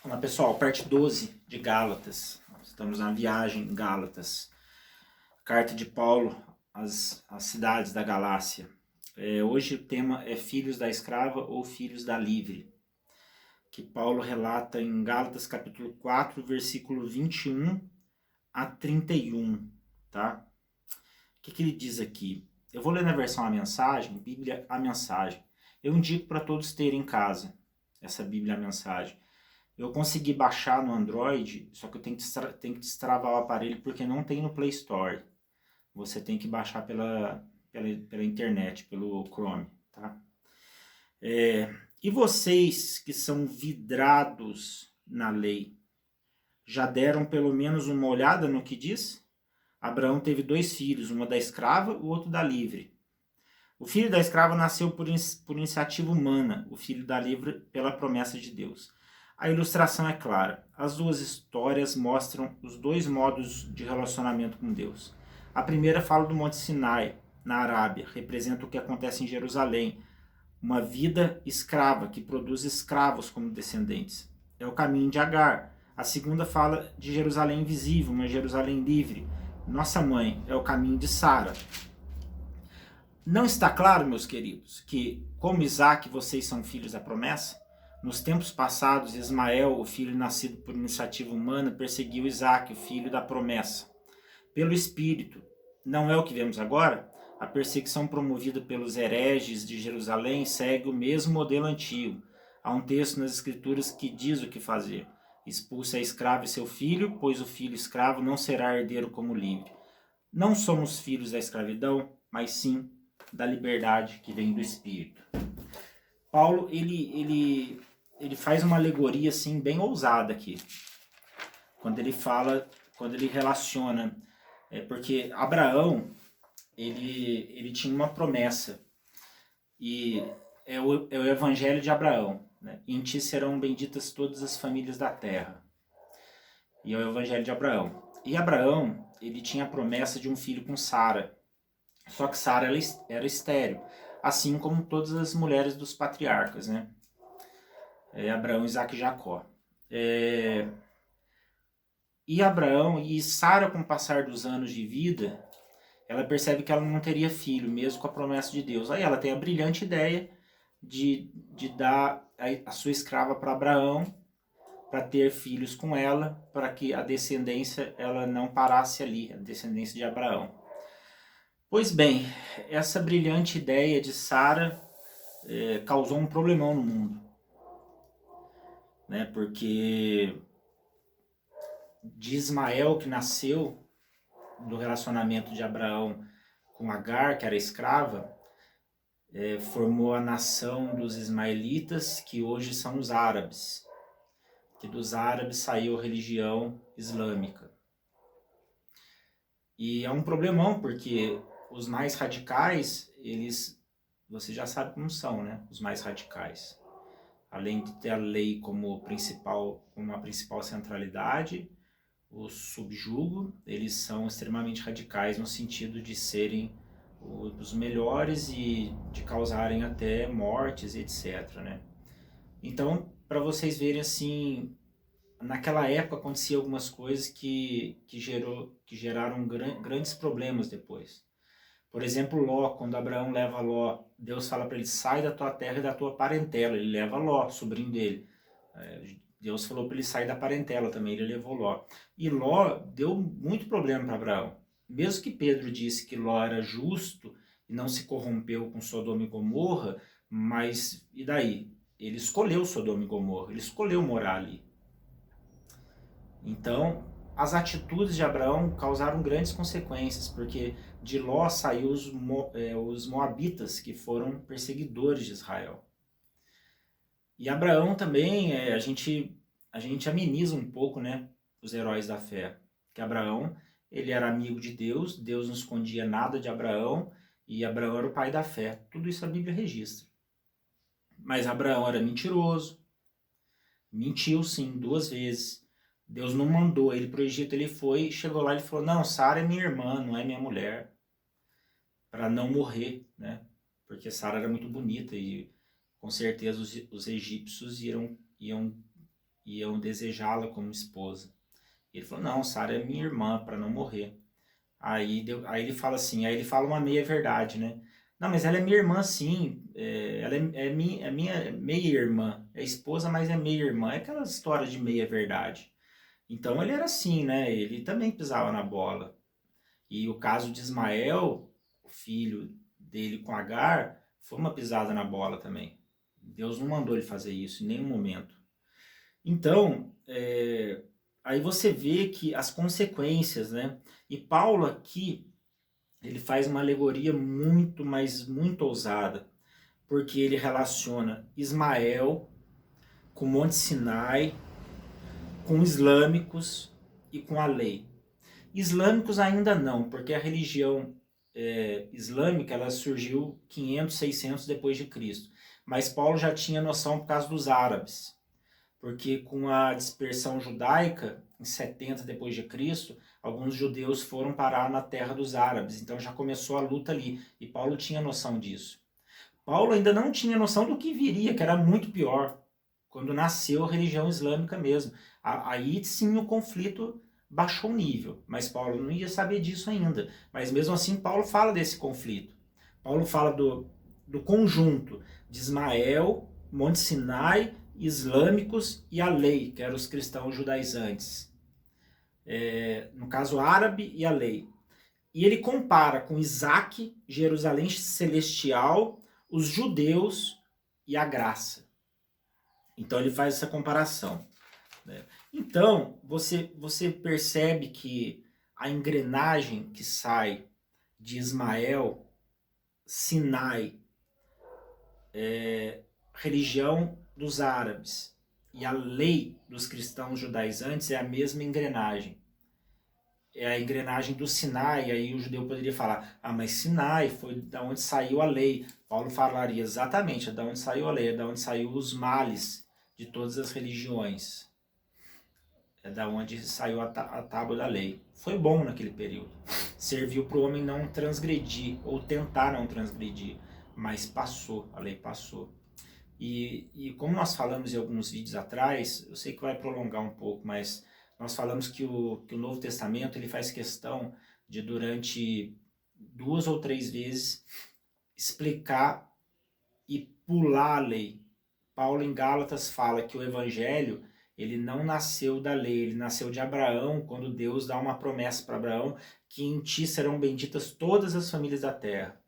Olá pessoal, parte 12 de Gálatas. Estamos na viagem em Gálatas. Carta de Paulo às cidades da Galácia. Hoje o tema é filhos da escrava ou filhos da livre, que Paulo relata em Gálatas capítulo 4, versículo 21 a 31, tá? O que ele diz aqui? Eu vou ler na versão A Mensagem, Bíblia A Mensagem. Eu indico para todos terem em casa essa Bíblia A Mensagem. Eu consegui baixar no Android, só que eu tenho que destravar o aparelho porque não tem no Play Store. Você tem que baixar pela internet, pelo Chrome, tá? E vocês que são vidrados na lei, já deram pelo menos uma olhada no que diz? Abraão teve 2 filhos, uma da escrava e o outro da livre. O filho da escrava nasceu por iniciativa humana, o filho da livre pela promessa de Deus. A ilustração é clara. As duas histórias mostram os dois modos de relacionamento com Deus. A primeira fala do Monte Sinai, na Arábia, representa o que acontece em Jerusalém, uma vida escrava que produz escravos como descendentes. É o caminho de Agar. A segunda fala de Jerusalém visível, uma Jerusalém livre. Nossa mãe é o caminho de Sara. Não está claro, meus queridos, que, como Isaac, vocês são filhos da promessa? Nos tempos passados, Ismael, o filho nascido por iniciativa humana, perseguiu Isaac, o filho da promessa. Pelo Espírito, não é o que vemos agora? A perseguição promovida pelos hereges de Jerusalém segue o mesmo modelo antigo. Há um texto nas Escrituras que diz o que fazer. Expulse a escrava e seu filho, pois o filho escravo não será herdeiro como livre. Não somos filhos da escravidão, mas sim da liberdade que vem do Espírito. Paulo, ele faz uma alegoria assim bem ousada aqui, quando ele relaciona, porque Abraão, ele tinha uma promessa, e é o evangelho de Abraão, né? Em ti serão benditas todas as famílias da terra, e é o evangelho de Abraão. E Abraão, ele tinha a promessa de um filho com Sara, só que Sara era estéril, assim como todas as mulheres dos patriarcas, né? Abraão, Isaac e Jacó. E Abraão e Sara, com o passar dos anos de vida, ela percebe que ela não teria filho, mesmo com a promessa de Deus. Aí ela tem a brilhante ideia de dar a sua escrava para Abraão, para ter filhos com ela, para que a descendência ela não parasse ali, a descendência de Abraão. Pois bem, essa brilhante ideia de Sara causou um problemão no mundo, né? Porque de Ismael, que nasceu do relacionamento de Abraão com Agar, que era escrava, formou a nação dos ismaelitas, que hoje são os árabes. Que dos árabes saiu a religião islâmica. E é um problemão, porque os mais radicais, você já sabe como são, né? Os mais radicais. Além de ter a lei como uma principal centralidade, o subjugo, eles são extremamente radicais no sentido de serem os melhores e de causarem até mortes, etc, né? Então, para vocês verem assim, naquela época acontecia algumas coisas que geraram grandes problemas depois. Por exemplo, Ló, quando Abraão leva Ló, Deus fala para ele, sai da tua terra e da tua parentela. Ele leva Ló, sobrinho dele. Deus falou para ele sair da parentela também, ele levou Ló. E Ló deu muito problema para Abraão. Mesmo que Pedro disse que Ló era justo e não se corrompeu com Sodoma e Gomorra, mas e daí? Ele escolheu Sodoma e Gomorra, ele escolheu morar ali. Então, as atitudes de Abraão causaram grandes consequências, porque de Ló saiu os moabitas, que foram perseguidores de Israel. E Abraão também, a gente ameniza um pouco, né, os heróis da fé. Que Abraão, ele era amigo de Deus, Deus não escondia nada de Abraão, e Abraão era o pai da fé. Tudo isso a Bíblia registra. Mas Abraão era mentiroso, mentiu sim, 2 vezes. Deus não mandou ele para o Egito, ele foi, chegou lá e falou, não, Sara é minha irmã, não é minha mulher. Para não morrer, né? Porque Sara era muito bonita e com certeza os egípcios iam iam desejá-la como esposa. Ele falou, não, Sara é minha irmã, para não morrer. Aí ele fala assim, aí ele fala uma meia-verdade, né? Não, mas ela é minha irmã, sim. Ela é minha meia-irmã. É esposa, mas é meia-irmã. É aquela história de meia-verdade. Então ele era assim, né? Ele também pisava na bola. E o caso de Ismael, o filho dele com Agar, foi uma pisada na bola também. Deus não mandou ele fazer isso em nenhum momento. Então, aí você vê que as consequências, né? E Paulo aqui, ele faz uma alegoria muito, mas muito ousada, porque ele relaciona Ismael com o Monte Sinai, com islâmicos e com a lei. Islâmicos ainda não, porque a religião islâmica ela surgiu 500, 600 depois de Cristo. Mas Paulo já tinha noção por causa dos árabes, porque com a dispersão judaica, em 70 depois de Cristo, alguns judeus foram parar na terra dos árabes, então já começou a luta ali, e Paulo tinha noção disso. Paulo ainda não tinha noção do que viria, que era muito pior, quando nasceu a religião islâmica mesmo. Aí sim o conflito baixou o nível, mas Paulo não ia saber disso ainda. Mas mesmo assim Paulo fala desse conflito. Paulo fala do conjunto de Ismael, Monte Sinai, islâmicos e a lei, que eram os cristãos judaizantes. No caso árabe e a lei. E ele compara com Isaac, Jerusalém celestial, os judeus e a graça. Então ele faz essa comparação. Né? Então você percebe que a engrenagem que sai de Ismael, Sinai, religião dos árabes e a lei dos cristãos judaizantes é a mesma engrenagem. É a engrenagem do Sinai, aí o judeu poderia falar, mas Sinai foi da onde saiu a lei. Paulo falaria exatamente, é da onde saiu a lei, é da onde saiu os males de todas as religiões. É da onde saiu a tábua da lei. Foi bom naquele período. Serviu para o homem não transgredir, ou tentar não transgredir, mas passou, a lei passou. E como nós falamos em alguns vídeos atrás, eu sei que vai prolongar um pouco, mas nós falamos que o Novo Testamento ele faz questão de, durante 2 ou 3 vezes, explicar e pular a lei. Paulo em Gálatas fala que o Evangelho ele não nasceu da lei, ele nasceu de Abraão, quando Deus dá uma promessa para Abraão que em ti serão benditas todas as famílias da terra.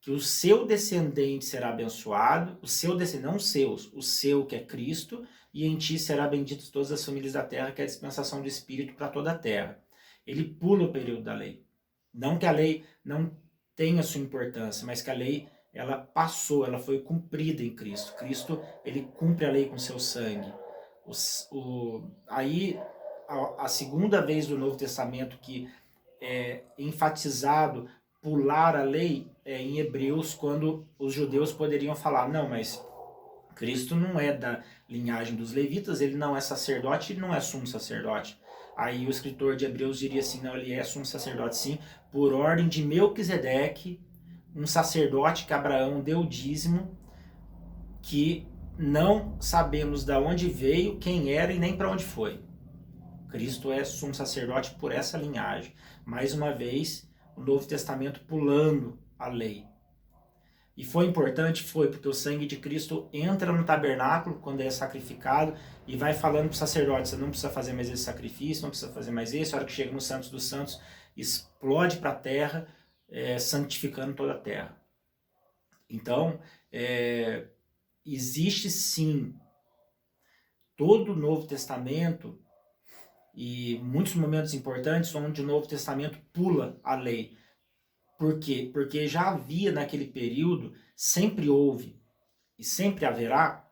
Que o seu descendente será abençoado, o seu descendente, não os seus, o seu que é Cristo, e em ti será bendito todas as famílias da terra, que é a dispensação do Espírito para toda a terra. Ele pula o período da lei. Não que a lei não tenha sua importância, mas que a lei ela passou, ela foi cumprida em Cristo. Cristo ele cumpre a lei com seu sangue. Aí a segunda vez do Novo Testamento que é enfatizado pular a lei em Hebreus, quando os judeus poderiam falar, não, mas Cristo não é da linhagem dos levitas, ele não é sacerdote, ele não é sumo sacerdote. Aí o escritor de Hebreus diria assim, não, ele é sumo sacerdote sim, por ordem de Melquisedeque, um sacerdote que Abraão deu dízimo, que não sabemos de onde veio, quem era e nem para onde foi. Cristo é sumo sacerdote por essa linhagem. Mais uma vez, o Novo Testamento pulando a lei. E foi importante? Foi, porque o sangue de Cristo entra no tabernáculo quando é sacrificado e vai falando para o sacerdote, você não precisa fazer mais esse sacrifício, não precisa fazer mais esse, a hora que chega no Santos dos Santos, explode para a terra, santificando toda a terra. Então, existe sim todo o Novo Testamento e muitos momentos importantes onde o Novo Testamento pula a lei. Por quê? Porque já havia naquele período, sempre houve e sempre haverá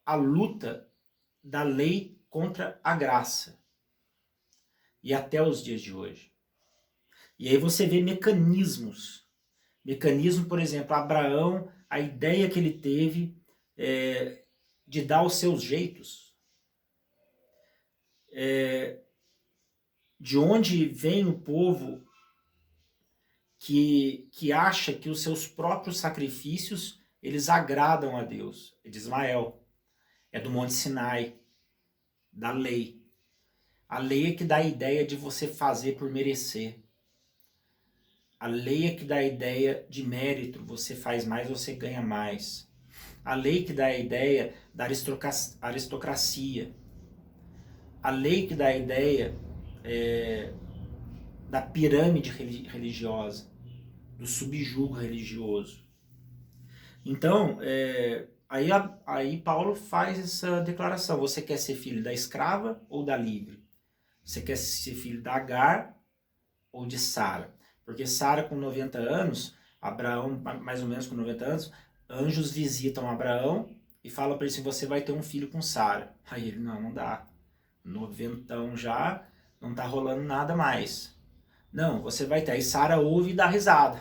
a luta da lei contra a graça. E até os dias de hoje. E aí você vê mecanismos. Mecanismo, por exemplo, Abraão, a ideia que ele teve de dar os seus jeitos. De onde vem o povo que acha que os seus próprios sacrifícios eles agradam a Deus. É de Ismael, é do Monte Sinai. da lei. A lei é que dá a ideia de você fazer por merecer. A lei é que dá a ideia de mérito, você faz mais, você ganha mais. A lei que dá a ideia da aristocracia. A lei que dá a ideia da pirâmide religiosa, do subjugo religioso. Então, aí Paulo faz essa declaração. Você quer ser filho da escrava ou da livre? Você quer ser filho da Agar ou de Sara? Porque Sara com 90 anos, Abraão mais ou menos com 90 anos, anjos visitam Abraão e falam para ele assim, você vai ter um filho com Sara. Aí ele, não dá. 90 já, não tá rolando nada mais. Não, você vai ter. Aí Sara ouve e dá risada.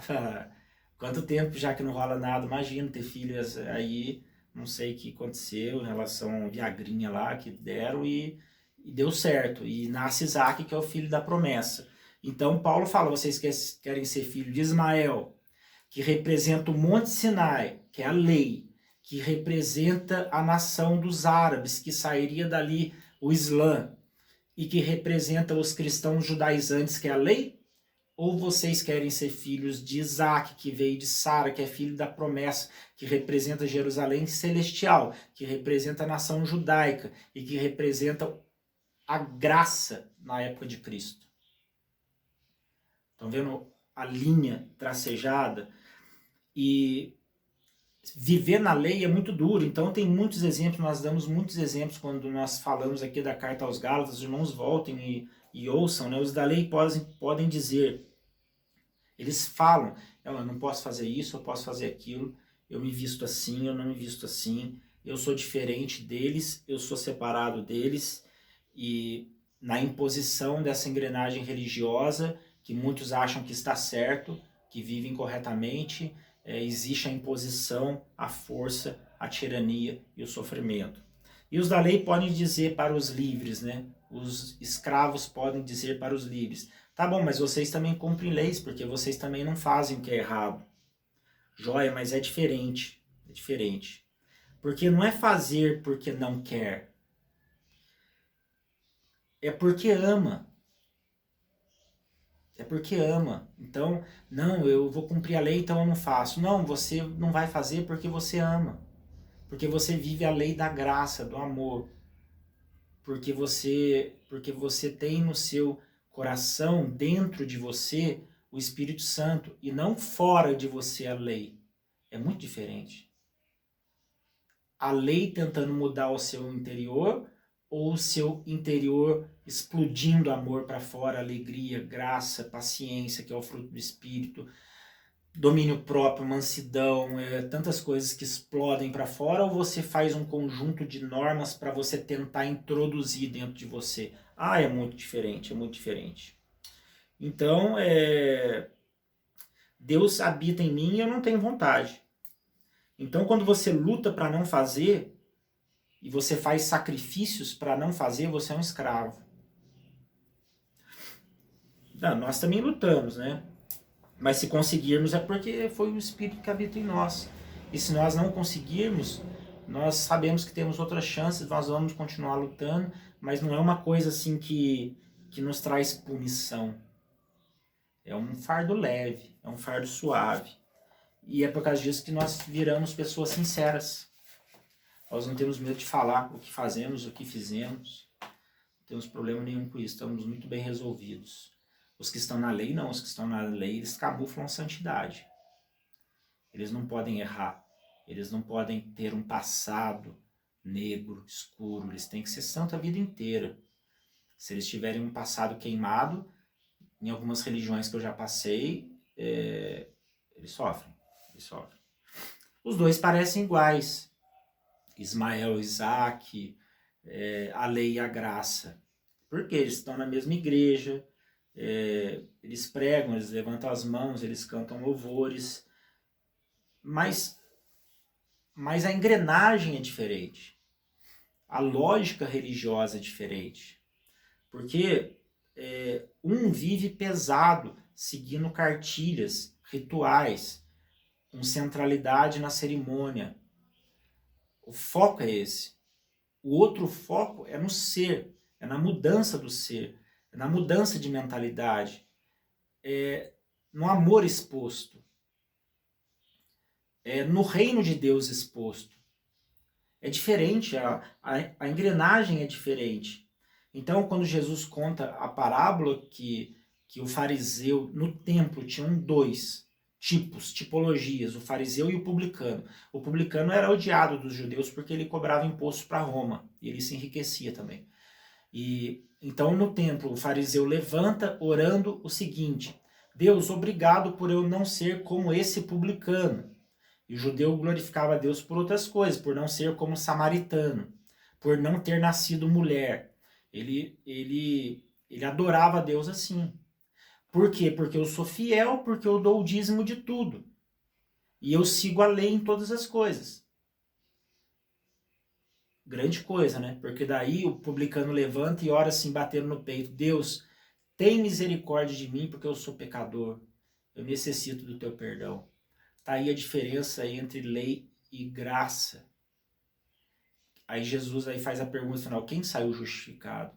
Quanto tempo já que não rola nada, imagina ter filhas aí, não sei o que aconteceu em relação ao Viagrinha lá que deram e deu certo. E nasce Isaac, que é o filho da promessa. Então Paulo fala, vocês querem ser filho de Ismael, que representa o Monte Sinai, que é a lei, que representa a nação dos árabes, que sairia dali o Islã, e que representa os cristãos judaizantes, que é a lei? Ou vocês querem ser filhos de Isaac, que veio de Sara, que é filho da promessa, que representa Jerusalém celestial, que representa a nação judaica e que representa a graça na época de Cristo? Estão vendo a linha tracejada? E viver na lei é muito duro, então tem muitos exemplos, nós damos muitos exemplos quando nós falamos aqui da carta aos Gálatas, os irmãos voltem e ouçam, né? Os da lei podem dizer, eles falam, eu não posso fazer isso, eu posso fazer aquilo, eu me visto assim, eu não me visto assim, eu sou diferente deles, eu sou separado deles, e na imposição dessa engrenagem religiosa, que muitos acham que está certo, que vivem corretamente, existe a imposição, a força, a tirania e o sofrimento. E os da lei podem dizer para os livres, né? Os escravos podem dizer para os livres, tá bom, mas vocês também cumprem leis, porque vocês também não fazem o que é errado. Joia, mas é diferente. É diferente. Porque não é fazer porque não quer. É porque ama. É porque ama. Então, não, eu vou cumprir a lei, então eu não faço. Não, você não vai fazer porque você ama. Porque você vive a lei da graça, do amor. Porque você tem no seu coração, dentro de você, o Espírito Santo. E não fora de você a lei. É muito diferente. A lei tentando mudar o seu interior ou o seu interior explodindo amor para fora, alegria, graça, paciência, que é o fruto do Espírito, domínio próprio, mansidão, tantas coisas que explodem para fora, ou você faz um conjunto de normas para você tentar introduzir dentro de você? É muito diferente, é muito diferente. Então, Deus habita em mim e eu não tenho vontade. Então, quando você luta para não fazer, e você faz sacrifícios para não fazer, você é um escravo. Não, nós também lutamos, né? Mas se conseguirmos é porque foi o Espírito que habita em nós. E se nós não conseguirmos, nós sabemos que temos outras chances, nós vamos continuar lutando, mas não é uma coisa assim que nos traz punição. É um fardo leve, é um fardo suave. E é por causa disso que nós viramos pessoas sinceras. Nós não temos medo de falar o que fazemos, o que fizemos. Não temos problema nenhum com isso, estamos muito bem resolvidos. Os que estão na lei, não. Os que estão na lei, eles camuflam a santidade. Eles não podem errar. Eles não podem ter um passado negro, escuro. Eles têm que ser santos a vida inteira. Se eles tiverem um passado queimado, em algumas religiões que eu já passei, eles sofrem. Eles sofrem. Os dois parecem iguais. Ismael, Isaac, a lei e a graça. Porque eles estão na mesma igreja, eles pregam, eles levantam as mãos, eles cantam louvores, mas a engrenagem é diferente. A lógica religiosa é diferente. Porque um vive pesado, seguindo cartilhas, rituais, com centralidade na cerimônia. O foco é esse. O outro foco é no ser, é na mudança do ser, é na mudança de mentalidade, é no amor exposto, é no reino de Deus exposto. É diferente, a engrenagem é diferente. Então, quando Jesus conta a parábola que o fariseu no templo tinham dois tipos, tipologias, o fariseu e o publicano. O publicano era odiado dos judeus porque ele cobrava imposto para Roma e ele se enriquecia também. E então no templo o fariseu levanta orando o seguinte: Deus, obrigado por eu não ser como esse publicano. E o judeu glorificava a Deus por outras coisas, por não ser como o samaritano, por não ter nascido mulher. Ele adorava a Deus assim. Por quê? Porque eu sou fiel, porque eu dou o dízimo de tudo. E eu sigo a lei em todas as coisas. Grande coisa, né? Porque daí o publicano levanta e ora assim, batendo no peito: Deus, tem misericórdia de mim, porque eu sou pecador. Eu necessito do teu perdão. Tá aí a diferença entre lei e graça. Aí Jesus aí faz a pergunta final: quem saiu justificado?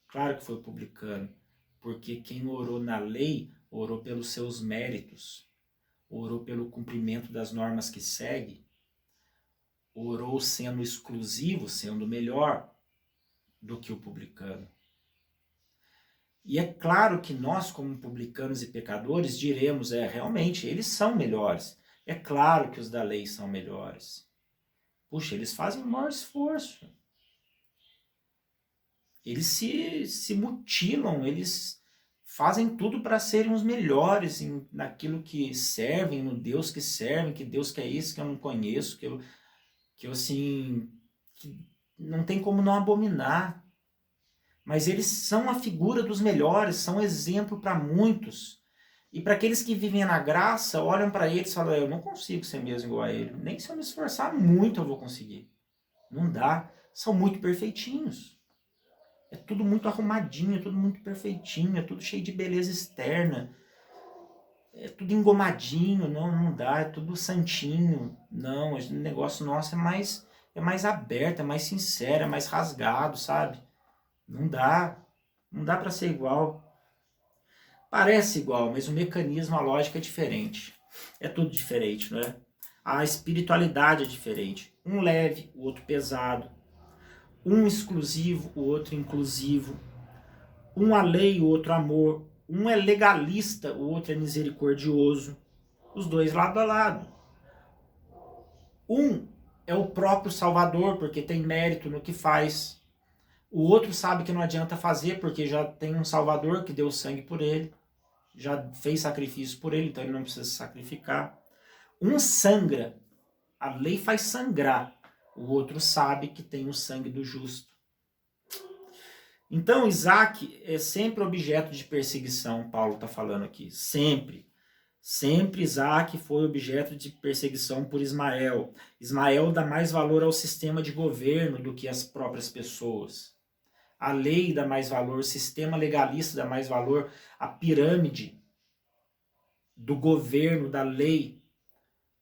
Claro que foi o publicano, porque quem orou na lei, orou pelos seus méritos, orou pelo cumprimento das normas que segue, orou sendo exclusivo, sendo melhor do que o publicano. E é claro que nós, como publicanos e pecadores, diremos: realmente, eles são melhores. É claro que os da lei são melhores. Puxa, eles fazem o maior esforço. Eles se mutilam, eles fazem tudo para serem os melhores naquilo que servem, no Deus que servem, que Deus que é esse que eu não conheço, que eu assim, que não tem como não abominar. Mas eles são a figura dos melhores, são exemplo para muitos. E para aqueles que vivem na graça, olham para eles e falam: eu não consigo ser mesmo igual a ele. Nem se eu me esforçar muito eu vou conseguir. Não dá. São muito perfeitinhos. É tudo muito arrumadinho, é tudo muito perfeitinho, é tudo cheio de beleza externa. É tudo engomadinho, não dá, é tudo santinho. Não, o negócio nosso é mais aberto, é mais sincero, é mais rasgado, sabe? Não dá. Não dá para ser igual. Parece igual, mas o mecanismo, a lógica é diferente. É tudo diferente, não é? A espiritualidade é diferente. Um leve, o outro pesado. Um exclusivo, o outro inclusivo. Um a lei, o outro amor. Um é legalista, o outro é misericordioso. Os dois lado a lado. Um é o próprio Salvador, porque tem mérito no que faz. O outro sabe que não adianta fazer, porque já tem um Salvador que deu sangue por ele. Já fez sacrifício por ele, então ele não precisa se sacrificar. Um sangra, a lei faz sangrar. O outro sabe que tem o sangue do justo. Então, Isaac é sempre objeto de perseguição, Paulo está falando aqui. Sempre. Sempre Isaac foi objeto de perseguição por Ismael. Ismael dá mais valor ao sistema de governo do que às próprias pessoas. A lei dá mais valor, o sistema legalista dá mais valor, a pirâmide do governo, da lei,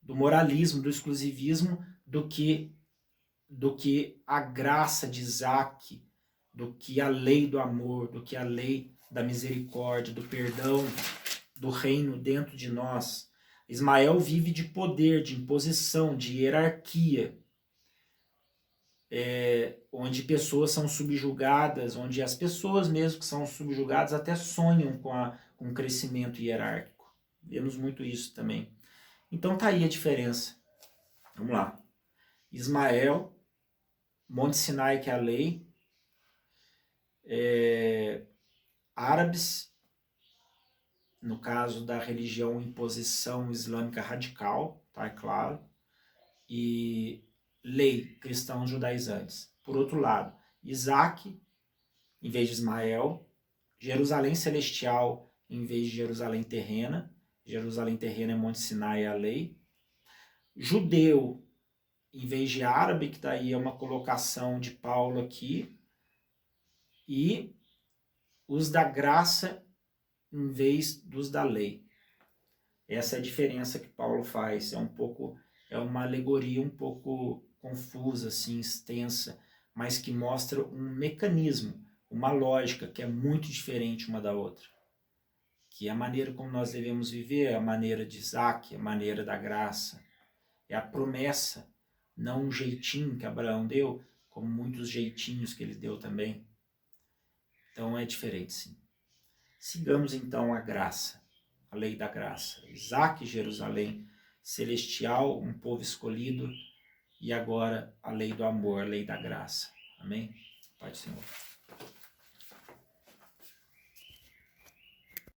do moralismo, do exclusivismo, do que a graça de Isaac, do que a lei do amor, do que a lei da misericórdia, do perdão, do reino dentro de nós. Ismael vive de poder, de imposição, de hierarquia, onde pessoas são subjugadas, onde as pessoas mesmo que são subjugadas até sonham com o crescimento hierárquico. Vemos muito isso também. Então tá aí a diferença. Vamos lá. Ismael, Monte Sinai, que é a lei, árabes, no caso da religião imposição islâmica radical, tá, é claro, e lei, cristãos judaizantes. Por outro lado, Isaac, em vez de Ismael, Jerusalém celestial, em vez de Jerusalém terrena. Jerusalém terrena é Monte Sinai, é a lei. Judeu, em vez de árabe, que daí é uma colocação de Paulo aqui, e os da graça em vez dos da lei. Essa é a diferença que Paulo faz. É uma alegoria um pouco confusa, assim, extensa, mas que mostra um mecanismo, uma lógica que é muito diferente uma da outra. Que é a maneira como nós devemos viver, a maneira de Isaac, a maneira da graça. É a promessa, não um jeitinho que Abraão deu, como muitos jeitinhos que ele deu também. Então é diferente, sim. Sigamos então a graça, a lei da graça. Isaac, Jerusalém celestial, um povo escolhido, e agora a lei do amor, a lei da graça. Amém? Pai do Senhor.